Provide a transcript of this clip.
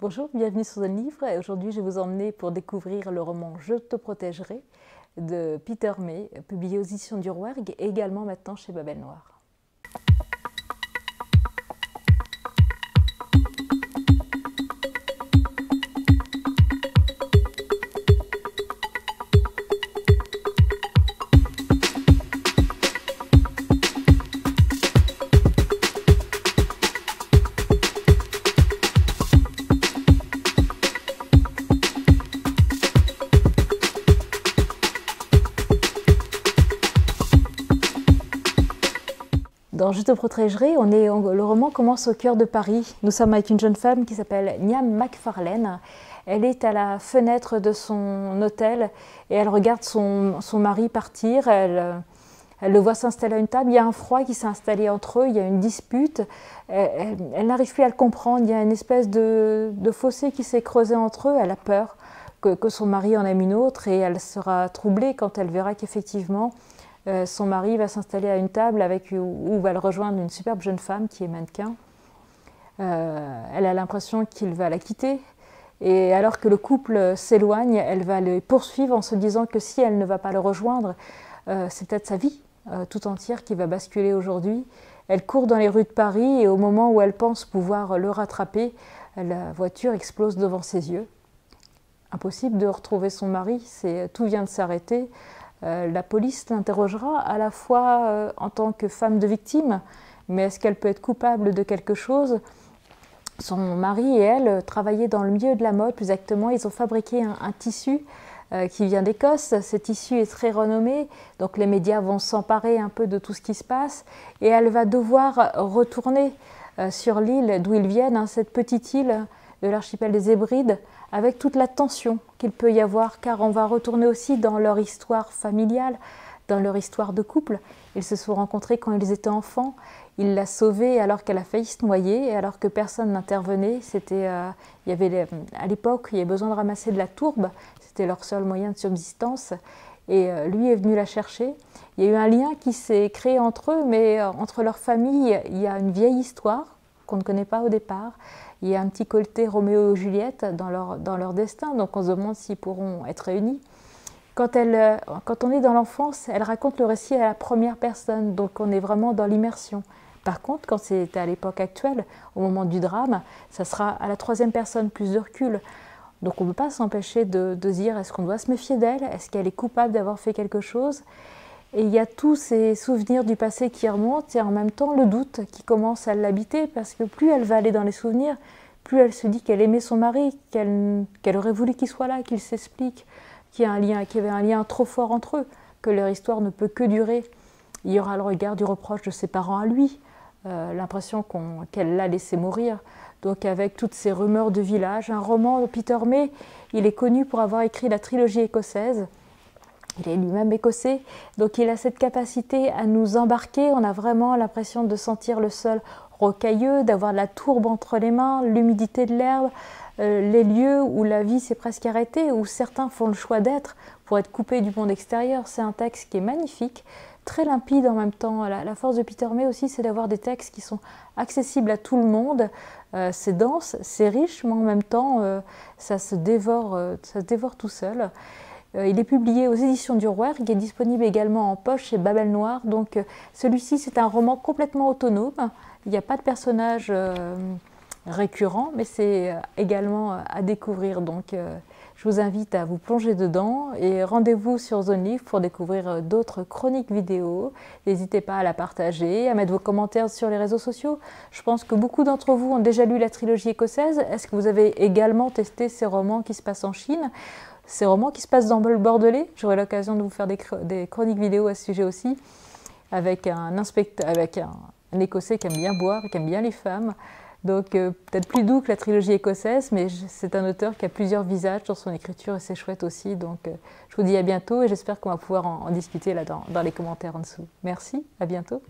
Bonjour, bienvenue sur un livre. Aujourd'hui, je vais vous emmener pour découvrir le roman Je te protégerai de Peter May, publié aux éditions du Rouergue et également maintenant chez Babel Noir. Dans Je te protégerai, le roman commence au cœur de Paris. Nous sommes avec une jeune femme qui s'appelle Niamh Macfarlane. Elle est à la fenêtre de son hôtel et elle regarde son mari partir. Elle le voit s'installer à une table. Il y a un froid qui s'est installé entre eux, il y a une dispute. Elle n'arrive plus à le comprendre. Il y a une espèce de fossé qui s'est creusé entre eux. Elle a peur que son mari en aime une autre et elle sera troublée quand elle verra qu'effectivement, son mari va s'installer à une table où va le rejoindre une superbe jeune femme qui est mannequin. Elle a l'impression qu'il va la quitter. Et alors que le couple s'éloigne, elle va le poursuivre en se disant que si elle ne va pas le rejoindre, c'est peut-être sa vie tout entière qui va basculer aujourd'hui. Elle court dans les rues de Paris et au moment où elle pense pouvoir le rattraper, la voiture explose devant ses yeux. Impossible de retrouver son mari, tout vient de s'arrêter. La police l'interrogera à la fois en tant que femme de victime, mais est-ce qu'elle peut être coupable de quelque chose? Son mari et elle travaillaient dans le milieu de la mode, plus exactement, ils ont fabriqué un tissu qui vient d'Écosse. Ce tissu est très renommé, donc les médias vont s'emparer un peu de tout ce qui se passe, et elle va devoir retourner sur l'île d'où ils viennent, cette petite île de l'archipel des Hébrides, avec toute la tension qu'il peut y avoir, car on va retourner aussi dans leur histoire familiale, dans leur histoire de couple. Ils se sont rencontrés quand ils étaient enfants, il l'a sauvée alors qu'elle a failli se noyer, et alors que personne n'intervenait. À l'époque, il y avait besoin de ramasser de la tourbe, c'était leur seul moyen de subsistance, et lui est venu la chercher. Il y a eu un lien qui s'est créé entre eux, mais entre leurs familles, il y a une vieille histoire qu'on ne connaît pas au départ. Il y a un petit côté Roméo et Juliette dans leur destin, donc on se demande s'ils pourront être réunis. Quand on est dans l'enfance, elle raconte le récit à la première personne, donc on est vraiment dans l'immersion. Par contre, quand c'est à l'époque actuelle, au moment du drame, ça sera à la troisième personne, plus de recul. Donc on ne peut pas s'empêcher de dire, est-ce qu'on doit se méfier d'elle? Est-ce qu'elle est coupable d'avoir fait quelque chose? Et il y a tous ces souvenirs du passé qui remontent et en même temps le doute qui commence à l'habiter, parce que plus elle va aller dans les souvenirs, plus elle se dit qu'elle aimait son mari, qu'elle aurait voulu qu'il soit là, qu'il s'explique, qu'il y avait un lien trop fort entre eux, que leur histoire ne peut que durer. Il y aura le regard du reproche de ses parents à lui, l'impression qu'elle l'a laissé mourir. Donc avec toutes ces rumeurs de village, un roman de Peter May, il est connu pour avoir écrit la trilogie écossaise. Il est lui-même écossais, donc il a cette capacité à nous embarquer. On a vraiment l'impression de sentir le sol rocailleux, d'avoir de la tourbe entre les mains, l'humidité de l'herbe, les lieux où la vie s'est presque arrêtée, où certains font le choix d'être pour être coupés du monde extérieur. C'est un texte qui est magnifique, très limpide en même temps. La force de Peter May aussi, c'est d'avoir des textes qui sont accessibles à tout le monde. C'est dense, c'est riche, mais en même temps, ça se dévore tout seul. Il est publié aux éditions du Rouergue, il est disponible également en poche chez Babel Noir. Donc celui-ci, c'est un roman complètement autonome. Il n'y a pas de personnage récurrent, mais c'est également à découvrir. Donc je vous invite à vous plonger dedans et rendez-vous sur Zone Livre pour découvrir d'autres chroniques vidéo. N'hésitez pas à la partager, à mettre vos commentaires sur les réseaux sociaux. Je pense que beaucoup d'entre vous ont déjà lu la trilogie écossaise. Est-ce que vous avez également testé ces romans qui se passent en Chine ? Ces romans qui se passent dans le Bordelais. J'aurai l'occasion de vous faire des chroniques vidéo à ce sujet aussi, avec un Écossais qui aime bien boire et qui aime bien les femmes. Donc peut-être plus doux que la trilogie écossaise, mais c'est un auteur qui a plusieurs visages dans son écriture et c'est chouette aussi. Donc je vous dis à bientôt et j'espère qu'on va pouvoir en discuter là dans les commentaires en dessous. Merci, à bientôt.